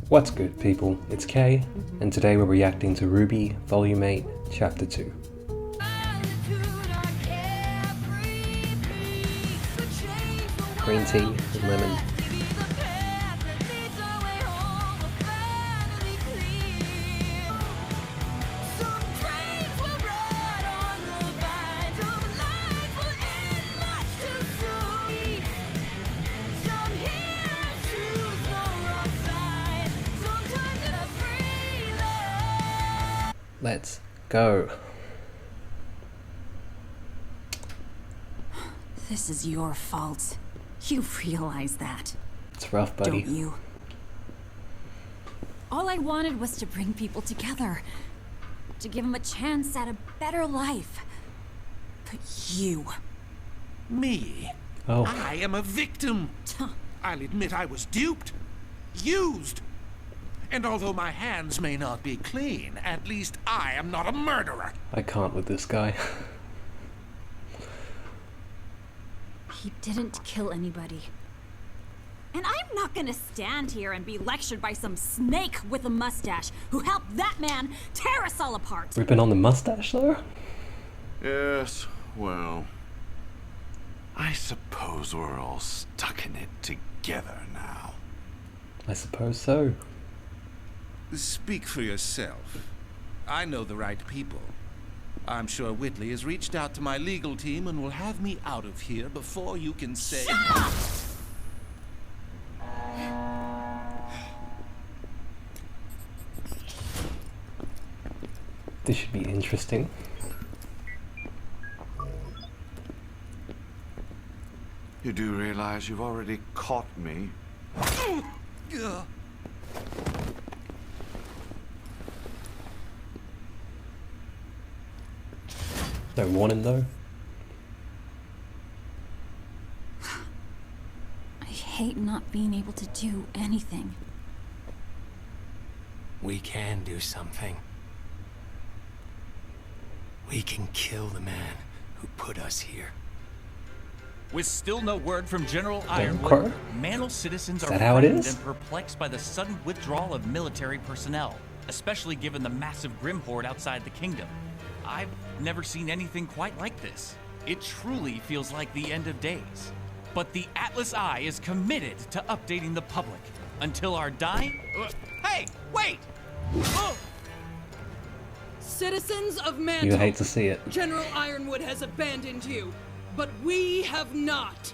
What's good, people? It's Kay, and today we're reacting to RWBY Volume 8, Chapter 2. Green tea and lemon. Let's go. This is your fault. You realize that. It's rough, buddy. Don't you? All I wanted was to bring people together. To give them a chance at a better life. But you... Me? Oh. I am a victim. I'll admit I was duped. Used. And although my hands may not be clean, at least I am not a murderer. I can't with this guy. He didn't kill anybody. And I'm not gonna stand here and be lectured by some snake with a mustache who helped that man tear us all apart. Ripping on the mustache, though? Yes, well, I suppose we're all stuck in it together now. I suppose so. Speak for yourself. I know the right people. I'm sure Whitley has reached out to my legal team and will have me out of here before you can say... Shut up! This should be interesting. You do realize you've already caught me? No warning, though. I hate not being able to do anything. We can do something. We can kill the man who put us here. With still no word from General Crow? Ironwood, Mantle citizens are that how it frightened is? and perplexed by the sudden withdrawal of military personnel, especially given the massive GRIMM horde outside the kingdom. I've never seen anything quite like this. It truly feels like the end of days. But the Atlas Eye is committed to updating the public until our dying... Hey, wait! Citizens of Mantle, You hate to see it. General Ironwood has abandoned you, but we have not.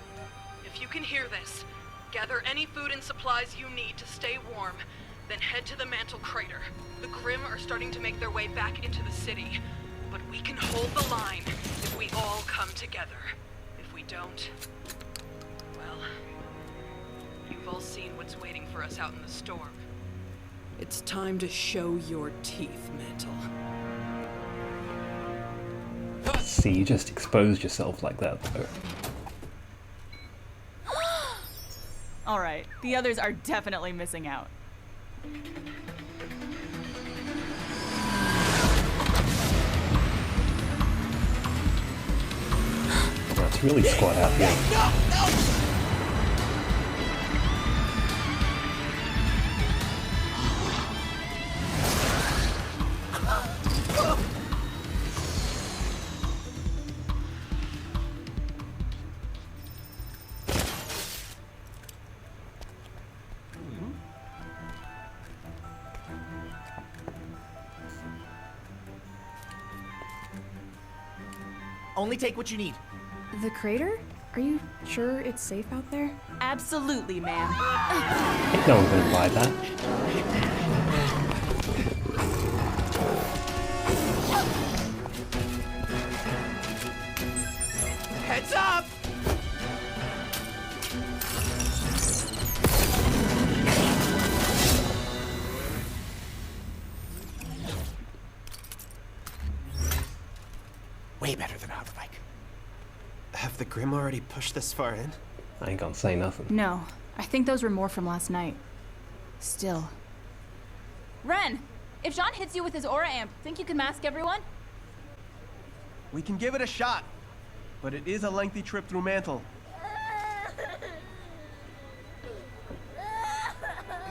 If you can hear this, gather any food and supplies you need to stay warm, then head to the Mantle crater. The GRIMM are starting to make their way back into the city, but we can hold the line if we all come together. If we don't, well, you've all seen what's waiting for us out in the storm. It's time to show your teeth, Mantle. See, you just exposed yourself like that, though. Alright, the others are definitely missing out. Well, it's really squad out here. Only take what you need. The crater? Are you sure it's safe out there? Absolutely, ma'am. Ain't no one gonna buy that. Heads up! Way better than a hoverbike. Have the GRIMM already pushed this far in? I ain't gonna say nothing. No, I think those were more from last night. Still. Ren, if Jean hits you with his aura amp, think you can mask everyone? We can give it a shot, but it is a lengthy trip through Mantle.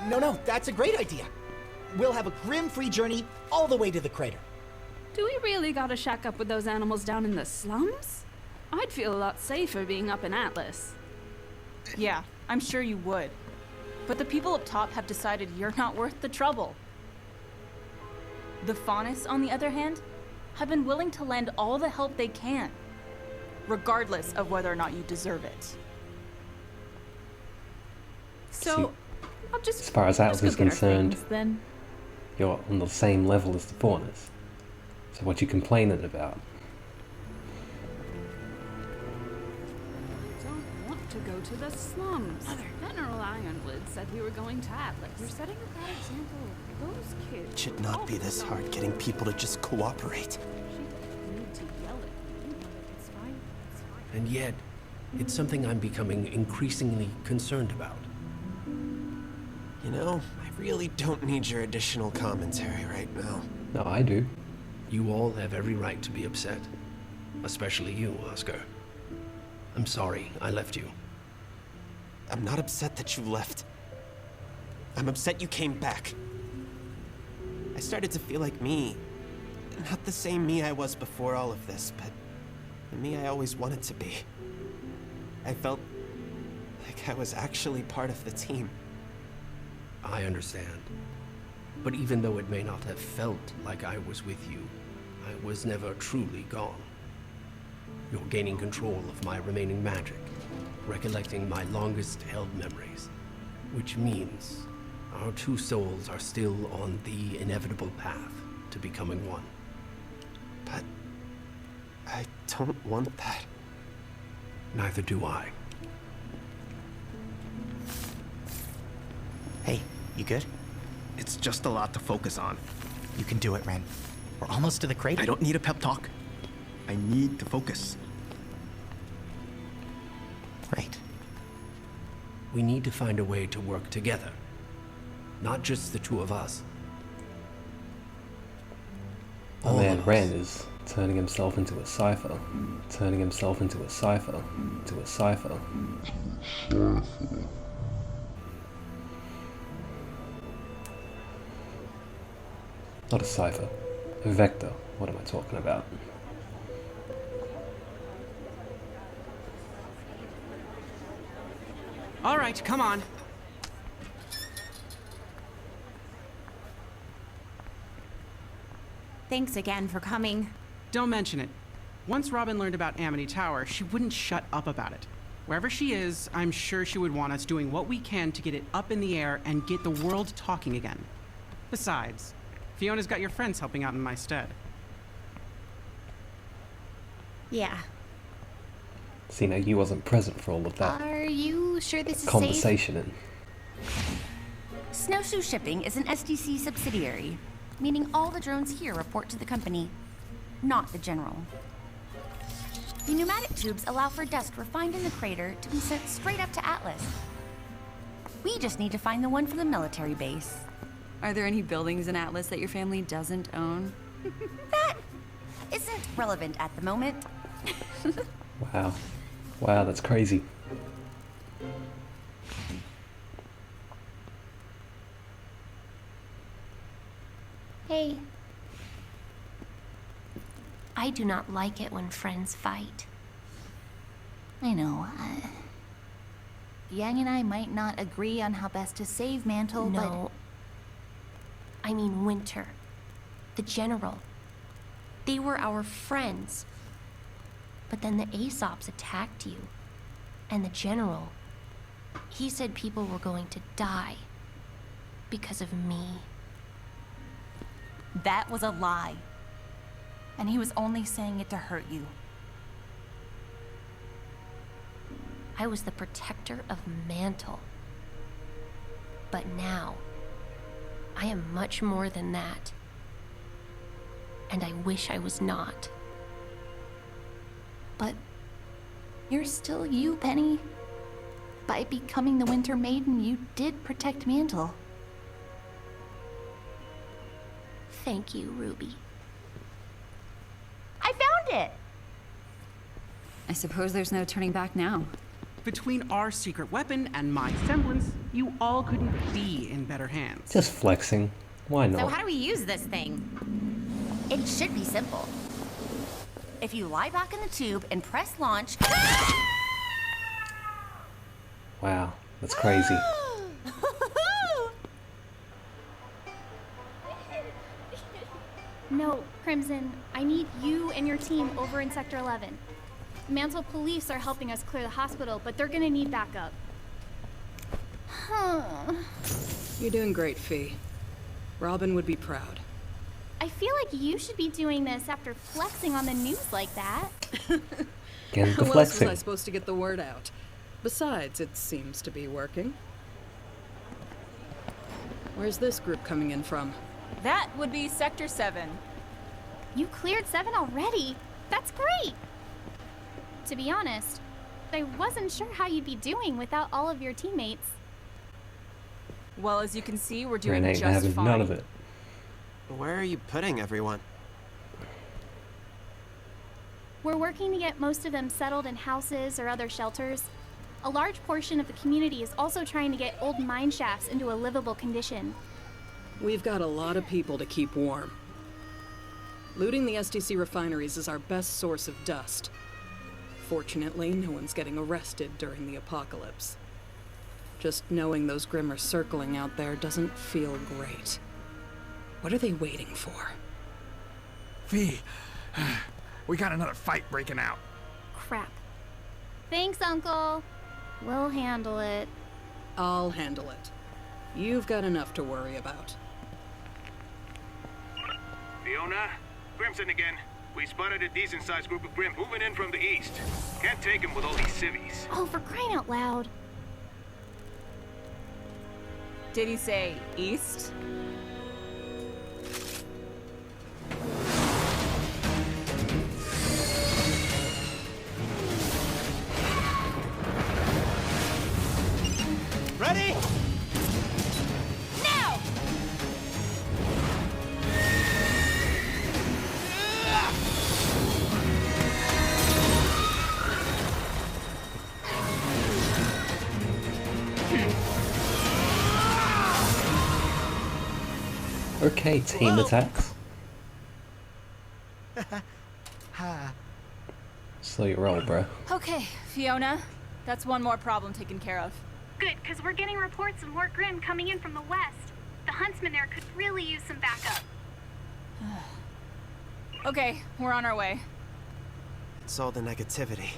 No, that's a great idea. We'll have a GRIMM-free journey all the way to the crater. Do we really gotta shack up with those animals down in the slums? I'd feel a lot safer being up in Atlas. Yeah, I'm sure you would. But the people up top have decided you're not worth the trouble. The Faunus, on the other hand, have been willing to lend all the help they can, regardless of whether or not you deserve it. So, I'll just as far as Atlas is concerned, then. you're on the same level as the Faunus. So what you complaining about? Don't want to go to the slums. General Ironwood said we were going to Atlas. You're setting a bad example. Those kids. It should not be this hard getting people to just cooperate. She didn't need to yell at me. It's fine. It's fine. And yet, it's something I'm becoming increasingly concerned about. You know, I really don't need your additional commentary right now. No, I do. You all have every right to be upset. Especially you, Oscar. I'm sorry I left you. I'm not upset that you left. I'm upset you came back. I started to feel like me. Not the same me I was before all of this, but the me I always wanted to be. I felt like I was actually part of the team. I understand. But even though it may not have felt like I was with you, I was never truly gone. You're gaining control of my remaining magic, recollecting my longest-held memories, which means our two souls are still on the inevitable path to becoming one. But I don't want that. Neither do I. Hey, you good? It's just a lot to focus on. You can do it, Ren. We're almost to the crater. I don't need a pep talk. I need to focus. Right. We need to find a way to work together. Not just the two of us. My man Ren is turning himself into a cipher. Turning himself into a cipher. Into a cipher. Not a cipher. A vector. What am I talking about? All right, come on. Thanks again for coming. Don't mention it. Once Robin learned about Amity Tower, she wouldn't shut up about it. Wherever she is, I'm sure she would want us doing what we can to get it up in the air and get the world talking again. Besides, Fiona's got your friends helping out in my stead. Yeah. See, now you wasn't present for all of that Are you sure this is conversation and Snowshoe Shipping is an SDC subsidiary, meaning all the drones here report to the company, not the General. The pneumatic tubes allow for dust refined in the crater to be sent straight up to Atlas. We just need to find the one for the military base. Are there any buildings in Atlas that your family doesn't own? That isn't relevant at the moment. wow. Wow, that's crazy. Hey. I do not like it when friends fight. I know, Yang and I might not agree on how best to save Mantle, but... No. I mean Winter. The General. They were our friends. But then the Aesops attacked you. And the General, he said people were going to die. Because of me. That was a lie. And he was only saying it to hurt you. I was the protector of Mantle. But now, I am much more than that. And I wish I was not. But you're still you, Penny. By becoming the Winter Maiden, you did protect Mantle. Thank you, Ruby. I found it! I suppose there's no turning back now. Between our secret weapon and my semblance, You all couldn't be in better hands. Just flexing. Why not? So how do we use this thing? It should be simple. If you lie back in the tube and press launch... Wow, that's crazy. No, Crimson, I need you and your team over in Sector 11. Mantle police are helping us clear the hospital, but they're gonna need backup. You're doing great, Fee. Robin would be proud. I feel like you should be doing this after flexing on the news like that. Get the How else flexing. was I supposed to get the word out? Besides, it seems to be working. Where's this group coming in from? That would be Sector 7. You cleared 7 already? That's great! To be honest, I wasn't sure how you'd be doing without all of your teammates. Well, as you can see, we're doing Ren ain't just having fine. none of it. Where are you putting everyone? We're working to get most of them settled in houses or other shelters. A large portion of the community is also trying to get old mine shafts into a livable condition. We've got a lot of people to keep warm. Looting the SDC refineries is our best source of dust. Fortunately, no one's getting arrested during the apocalypse. Just knowing those GRIMM are circling out there doesn't feel great. What are they waiting for? Fee, we got another fight breaking out. Crap. Thanks, Uncle. We'll handle it. I'll handle it. You've got enough to worry about. Fiona, Grimson again. We spotted a decent-sized group of GRIMM moving in from the east. Can't take them with all these civvies. Oh, for crying out loud. Did he say east? Ready? Now! Okay, team attacks. Slow your roll, bro. Okay, Fiona. That's one more problem taken care of. Good, because we're getting reports of more GRIMM coming in from the west. The huntsman there could really use some backup. Okay, we're on our way. It's all the negativity.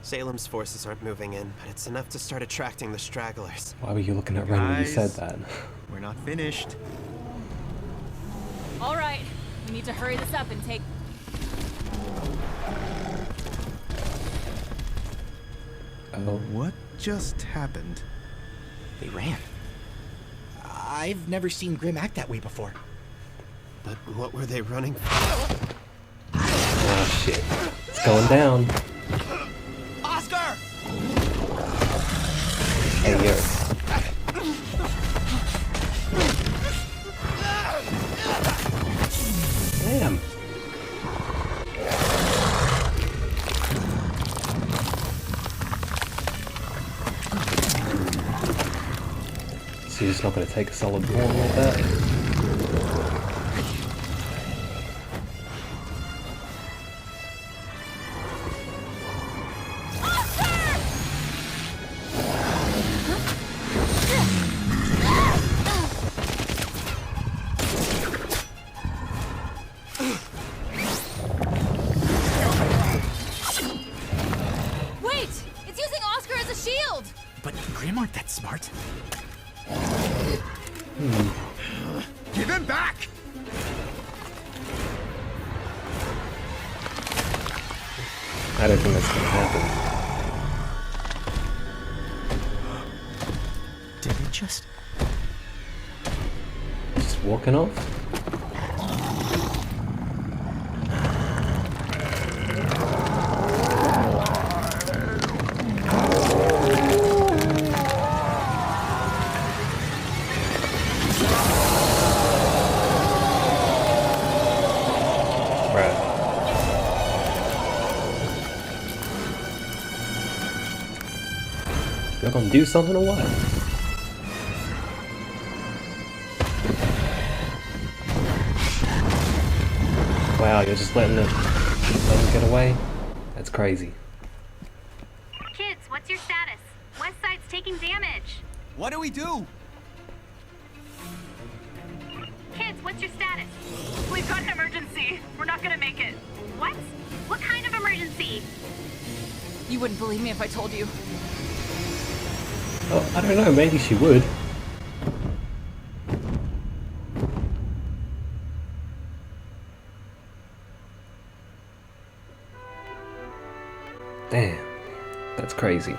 Salem's forces aren't moving in, but it's enough to start attracting the stragglers. Why were you looking at Ren when you said that? We're not finished. All right, we need to hurry this up and take... Oh. What just happened? They ran. I've never seen GRIMM act that way before. But what were they running for? Oh shit. It's going down. Oscar! Hey, yo. Damn. So you're just not going to take a solid ball like that? Wait! It's using Oscar as a shield! But GRIMM aren't that smart. Give him back! I don't think that's going to happen. Did it just... Just walking off? You're gonna do something or what? Wow, you're just letting it get away? That's crazy. Kids, what's your status? West Side's taking damage. What do we do? Kids, what's your status? We've got an emergency. We're not gonna make it. What? What kind of emergency? You wouldn't believe me if I told you. Oh, I don't know, maybe she would. Damn, that's crazy.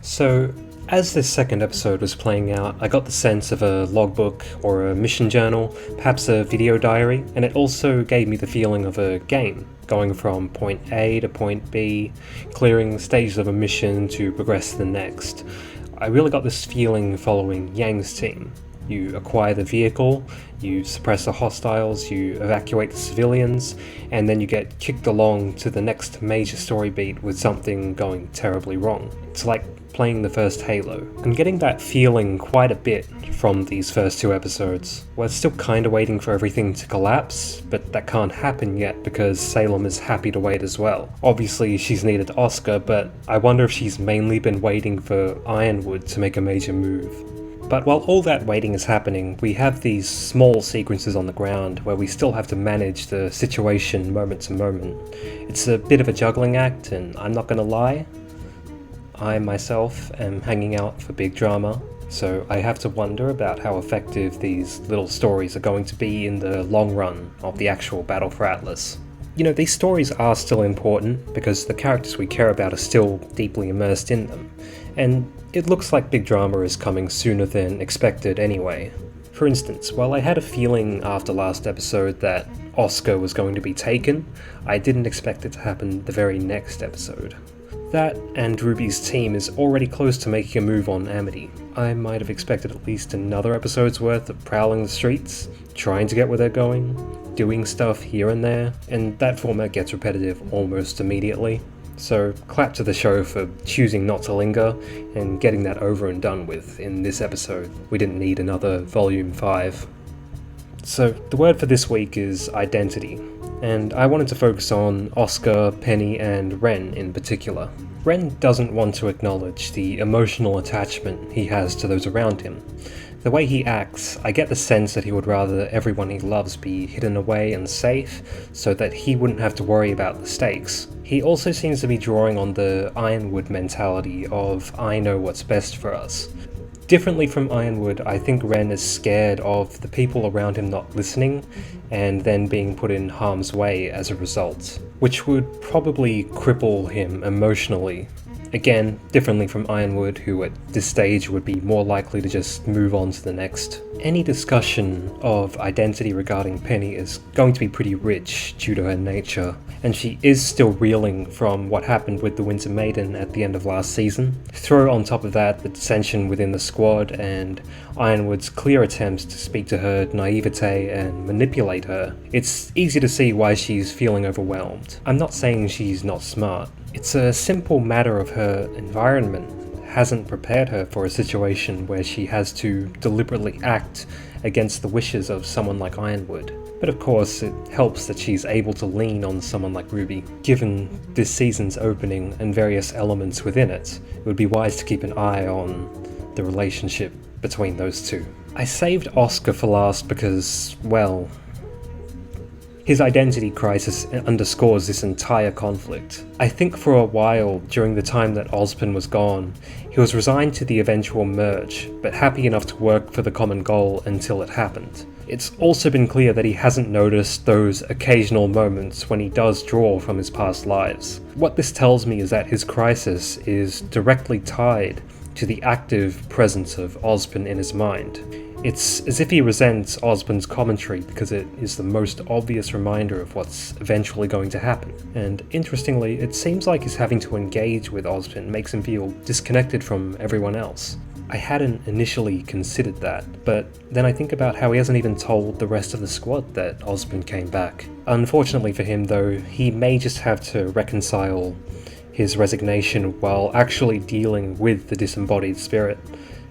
So, as this second episode was playing out, I got the sense of a logbook or a mission journal, perhaps a video diary, and it also gave me the feeling of a game, going from point A to point B, clearing stages of a mission to progress to the next. I really got this feeling following Yang's team. You acquire the vehicle, you suppress the hostiles, you evacuate the civilians, and then you get kicked along to the next major story beat with something going terribly wrong. It's like playing the first Halo. I'm getting that feeling quite a bit from these first two episodes. We're still kinda waiting for everything to collapse, but that can't happen yet because Salem is happy to wait as well. Obviously she's needed Oscar, but I wonder if she's mainly been waiting for Ironwood to make a major move. But while all that waiting is happening, we have these small sequences on the ground where we still have to manage the situation moment to moment. It's a bit of a juggling act, and I'm not gonna lie, I myself am hanging out for big drama, so I have to wonder about how effective these little stories are going to be in the long run of the actual battle for Atlas. You know, these stories are still important because the characters we care about are still deeply immersed in them, and it looks like big drama is coming sooner than expected anyway. For instance, while I had a feeling after last episode that Oscar was going to be taken, I didn't expect it to happen the very next episode. That and RWBY's team is already close to making a move on Amity. I might have expected at least another episode's worth of prowling the streets, trying to get where they're going, doing stuff here and there, and that format gets repetitive almost immediately. So clap to the show for choosing not to linger and getting that over and done with in this episode. We didn't need another Volume 5. So the word for this week is identity, and I wanted to focus on Oscar, Penny, and Ren in particular. Ren doesn't want to acknowledge the emotional attachment he has to those around him. The way he acts, I get the sense that he would rather everyone he loves be hidden away and safe, so that he wouldn't have to worry about the stakes. He also seems to be drawing on the Ironwood mentality of I know what's best for us. Differently from Ironwood, I think Ren is scared of the people around him not listening and then being put in harm's way as a result, which would probably cripple him emotionally. Again, differently from Ironwood, who at this stage would be more likely to just move on to the next. Any discussion of identity regarding Penny is going to be pretty rich due to her nature, and she is still reeling from what happened with the Winter Maiden at the end of last season. Throw on top of that the dissension within the squad and Ironwood's clear attempts to speak to her naivete and manipulate her. It's easy to see why she's feeling overwhelmed. I'm not saying she's not smart. It's a simple matter of her environment hasn't prepared her for a situation where she has to deliberately act against the wishes of someone like Ironwood. But of course, it helps that she's able to lean on someone like RWBY. Given this season's opening and various elements within it, it would be wise to keep an eye on the relationship between those two. I saved Oscar for last because, well, his identity crisis underscores this entire conflict. I think for a while, during the time that Ozpin was gone, he was resigned to the eventual merge, but happy enough to work for the common goal until it happened. It's also been clear that he hasn't noticed those occasional moments when he does draw from his past lives. What this tells me is that his crisis is directly tied to the active presence of Ozpin in his mind. It's as if he resents Ozpin's commentary because it is the most obvious reminder of what's eventually going to happen. And interestingly, it seems like his having to engage with Ozpin makes him feel disconnected from everyone else. I hadn't initially considered that, but then I think about how he hasn't even told the rest of the squad that Ozpin came back. Unfortunately for him though, he may just have to reconcile his resignation while actually dealing with the disembodied spirit.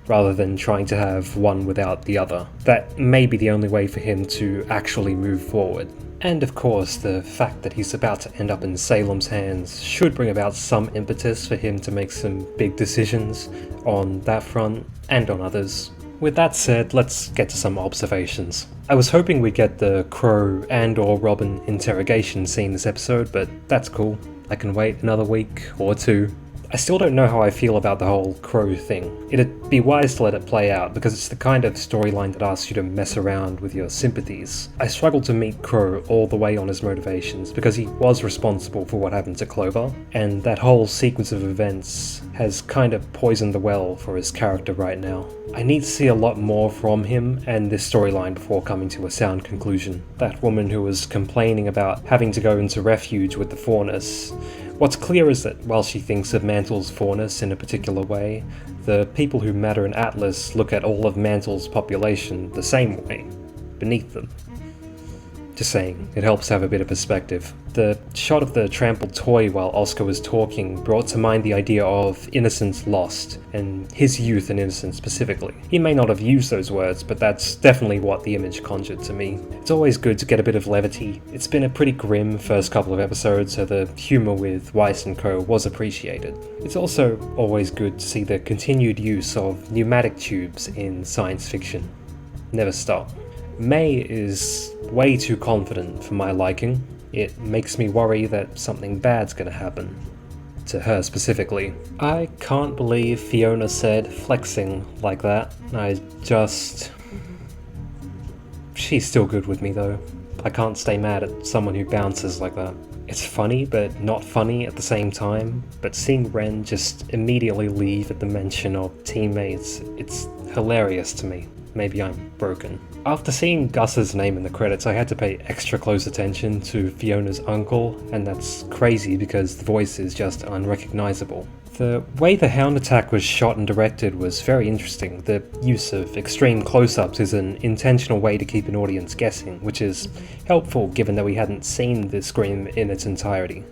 rather than trying to have one without the other. That may be the only way for him to actually move forward. And of course, the fact that he's about to end up in Salem's hands should bring about some impetus for him to make some big decisions on that front and on others. With that said, let's get to some observations. I was hoping we'd get the Crow and/or Robin interrogation scene this episode, but that's cool. I can wait another week or two. I still don't know how I feel about the whole Crow thing. It'd be wise to let it play out, because it's the kind of storyline that asks you to mess around with your sympathies. I struggled to meet Crow all the way on his motivations, because he was responsible for what happened to Clover, and that whole sequence of events has kind of poisoned the well for his character right now. I need to see a lot more from him and this storyline before coming to a sound conclusion. That woman who was complaining about having to go into Refuge with the Faunus. What's clear is that while she thinks of Mantle's Faunus in a particular way, the people who matter in Atlas look at all of Mantle's population the same way, beneath them. Just saying, it helps have a bit of perspective. The shot of the trampled toy while Oscar was talking brought to mind the idea of innocence lost, and his youth and innocence specifically. He may not have used those words, but that's definitely what the image conjured to me. It's always good to get a bit of levity. It's been a pretty grim first couple of episodes, so the humour with Weiss and co was appreciated. It's also always good to see the continued use of pneumatic tubes in science fiction. Never stop. May is way too confident for my liking. It makes me worry that something bad's gonna happen. To her specifically. I can't believe Fiona said flexing like that. She's still good with me though. I can't stay mad at someone who bounces like that. It's funny, but not funny at the same time. But seeing Ren just immediately leave at the mention of teammates, it's hilarious to me. Maybe I'm broken. After seeing Gus's name in the credits, I had to pay extra close attention to Fiona's uncle, and that's crazy because the voice is just unrecognizable. The way the Hound attack was shot and directed was very interesting. The use of extreme close-ups is an intentional way to keep an audience guessing, which is helpful given that we hadn't seen the scream in its entirety.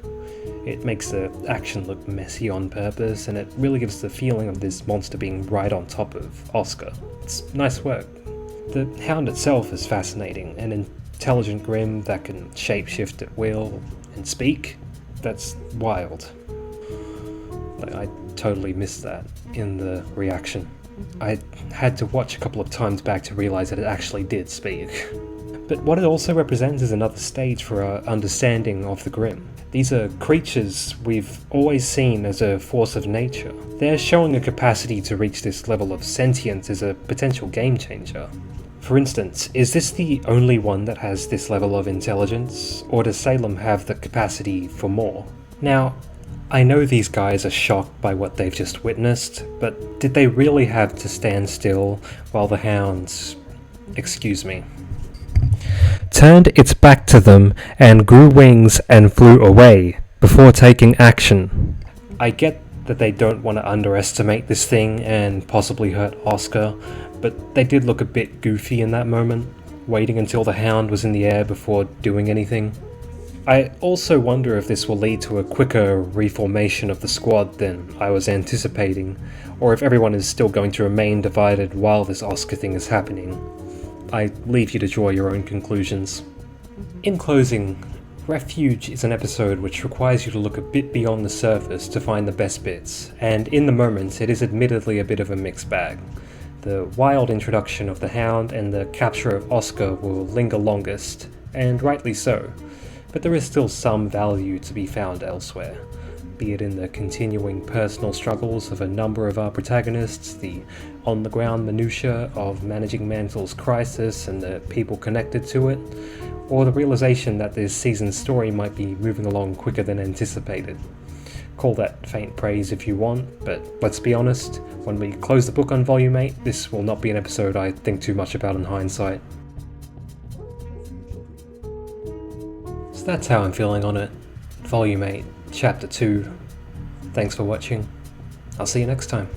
It makes the action look messy on purpose, and it really gives the feeling of this monster being right on top of Oscar. It's nice work. The Hound itself is fascinating, an intelligent Grimm that can shapeshift at will and speak. That's wild. I totally missed that in the reaction. I had to watch a couple of times back to realize that it actually did speak. But what it also represents is another stage for our understanding of the Grimm. These are creatures we've always seen as a force of nature. Their showing a capacity to reach this level of sentience is a potential game changer. For instance, is this the only one that has this level of intelligence, or does Salem have the capacity for more? Now, I know these guys are shocked by what they've just witnessed, but did they really have to stand still while the Hounds, turned its back to them and grew wings and flew away before taking action? I get that they don't want to underestimate this thing and possibly hurt Oscar, but they did look a bit goofy in that moment, waiting until the Hound was in the air before doing anything. I also wonder if this will lead to a quicker reformation of the squad than I was anticipating, or if everyone is still going to remain divided while this Oscar thing is happening. I leave you to draw your own conclusions. In closing, Refuge is an episode which requires you to look a bit beyond the surface to find the best bits, and in the moment it is admittedly a bit of a mixed bag. The wild introduction of the Hound and the capture of Oscar will linger longest, and rightly so, but there is still some value to be found elsewhere, be it in the continuing personal struggles of a number of our protagonists, the on-the-ground minutiae of managing Mantle's crisis and the people connected to it, or the realization that this season's story might be moving along quicker than anticipated. Call that faint praise if you want, but let's be honest, when we close the book on Volume 8, this will not be an episode I think too much about in hindsight. So that's how I'm feeling on it. Volume 8, Chapter 2. Thanks for watching. I'll see you next time.